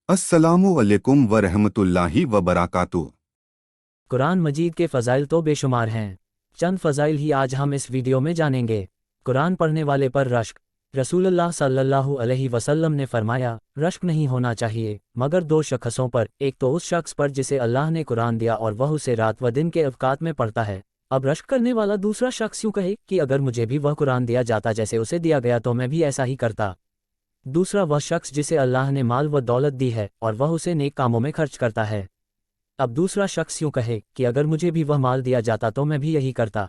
अस्सलामु अलैकुम व रहमतुल्लाहि व बरकातुहू। कुरान मजीद के फ़ज़ाइल तो बेशुमार हैं। चंद फ़ज़ाइल ही आज हम इस वीडियो में जानेंगे। कुरान पढ़ने वाले पर रश्क। रसूलुल्लाह सल्लल्लाहु अलैहि वसल्लम ने फरमाया, रश्क नहीं होना चाहिए मगर दो शख्सों पर, एक तो उस शख्स पर जिसे अल्लाह ने कुरान दिया और वह उसे रात व दिन के अवकात में पढ़ता है। अब रश्क करने वाला दूसरा शख्स यूँ कहे कि अगर मुझे भी वह कुरान दिया जाता जैसे उसे दिया गया तो मैं भी ऐसा ही करता। दूसरा वह शख्स जिसे अल्लाह ने माल व दौलत दी है और वह उसे नेक कामों में खर्च करता है। अब दूसरा शख्स यूँ कहे कि अगर मुझे भी वह माल दिया जाता तो मैं भी यही करता।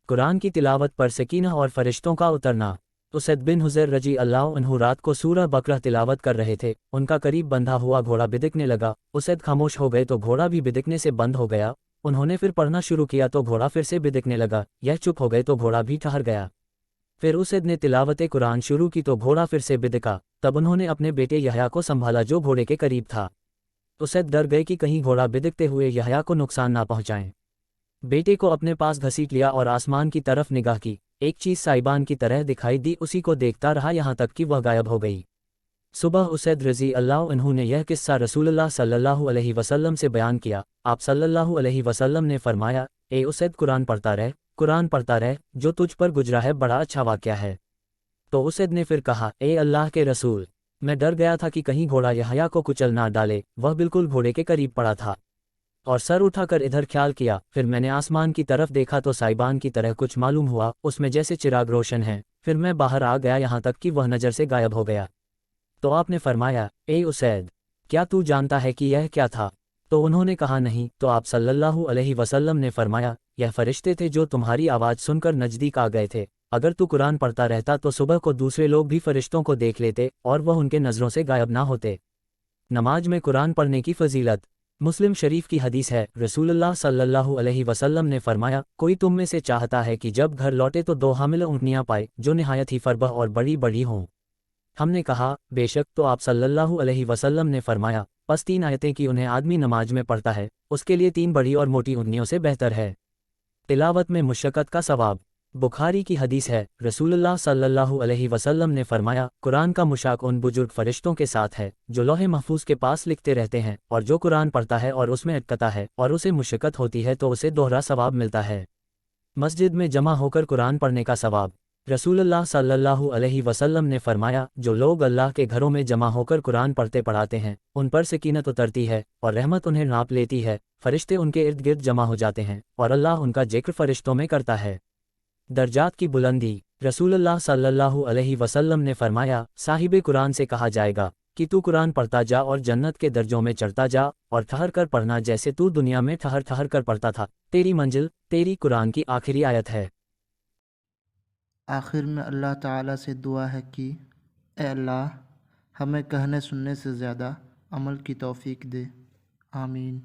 कुरान की तिलावत पर सकीना और फरिश्तों का उतरना। उसैद बिन हुज़ैर रजी अल्लाह अन्हु रात को सूरह बकरा तिलावत कर रहे थे, उनका करीब बंधा हुआ घोड़ा बिदकने लगा। उसैद खामोश हो गए तो घोड़ा भी बिदकने से बंद हो गया। उन्होंने फिर पढ़ना शुरू किया तो घोड़ा फिर से बिदकने लगा। यह चुप हो गए तो घोड़ा भी ठहर गया। फिर उसैद ने तिलावत कुरान शुरू की तो घोड़ा फिर से बिदका। तब उन्होंने अपने बेटे यहया को संभाला जो घोड़े के करीब था। उसैद डर गए कि कहीं घोड़ा बिदकते हुए यहया को नुकसान ना पहुंचाएं। बेटे को अपने पास घसीट लिया और आसमान की तरफ निगाह की। एक चीज़ साइबान की तरह दिखाई दी, उसी को देखता रहा यहाँ तक कि वह गायब हो गई। सुबह उसैद रज़ी अल्लाह अन्हु ने यह किस्सा रसूलुल्लाह सल्लल्लाहु अलैहि वसल्लम से बयान किया। आप सल्लल्लाहु अलैहि वसल्लम ने फरमाया, ए उसैद कुरान पढ़ता रह, कुरान पढ़ता रह, जो तुझ पर गुजरा है बड़ा अच्छा वाक़या है। तो उसैद ने फिर कहा, ए अल्लाह के रसूल, मैं डर गया था कि कहीं घोड़ा यहया को कुचल ना डाले। वह बिल्कुल घोड़े के करीब पड़ा था और सर उठाकर इधर ख्याल किया। फिर मैंने आसमान की तरफ देखा तो साइबान की तरह कुछ मालूम हुआ, उसमें जैसे चिराग रोशन है। फिर मैं बाहर आ गया यहाँ तक कि वह नज़र से गायब हो गया। तो आपने फरमाया, ए उसैद, क्या तू जानता है कि यह क्या था? तो उन्होंने कहा, नहीं। तो आप सल्लल्लाहु अलैहि वसल्लम ने फरमाया, यह फरिश्ते थे जो तुम्हारी आवाज़ सुनकर नज़दीक आ गए थे। अगर तू कुरान पढ़ता रहता तो सुबह को दूसरे लोग भी फरिश्तों को देख लेते और वह उनके नज़रों से गायब ना होते। नमाज में कुरान पढ़ने की फजीलत। मुस्लिम शरीफ की हदीस है, रसूलुल्लाह सल्लल्लाहु अलैहि वसल्लम ने फरमाया, कोई तुम में से चाहता है कि जब घर लौटे तो दो हामिल ऊँटनियाँ पाए जो निहायत ही फरबह और बड़ी बड़ी हों। हमने कहा, बेशक। तो आप सल्लल्लाहु अलैहि वसल्लम ने फरमाया, बस तीन आयतें कि उन्हें आदमी नमाज में पढ़ता है उसके लिए तीन बड़ी और मोटी ऊँटनियों से बेहतर है। तिलावत में मुशक्क़त का सवाब। बुखारी की हदीस है, रसूलुल्लाह सल्लल्लाहु अलैहि वसल्लम ने फरमाया, कुरान का मुशाक उन बुजुर्ग फरिश्तों के साथ है जो लौहे महफूज के पास लिखते रहते हैं, और जो कुरान पढ़ता है और उसमें अटकता है और उसे मुशक्क़त होती है तो उसे दोहरा सवाब मिलता है। मस्जिद में जमा होकर कुरान पढ़ने का सवाब। रसूलुल्लाह सल्लल्लाहु अलैहि वसल्लम ने फरमाया, जो लोग अल्लाह के घरों में जमा होकर कुरान पढ़ते पढ़ाते हैं उन पर सकीनत उतरती है और रहमत उन्हें नाप लेती है। फरिश्ते उनके इर्द गिर्द जमा हो जाते हैं और अल्लाह उनका जिक्र फरिश्तों में करता है। दर्जात की बुलंदी। रसूलुल्लाह सल्लल्लाहु अलैहि वसल्लम ने फरमाया, साहिबे कुरान से कहा जाएगा कि तू कुरान पढ़ता जा और जन्नत के दर्जों में चढ़ता जा, और ठहर कर पढ़ना जैसे तू दुनिया में ठहर ठहर कर पढ़ता था। तेरी मंजिल तेरी कुरान की आखिरी आयत है। आखिर में अल्लाह ताला से दुआ है कि ए अल्लाह, हमें कहने सुनने से ज़्यादा अमल की तौफीक दे। आमीन।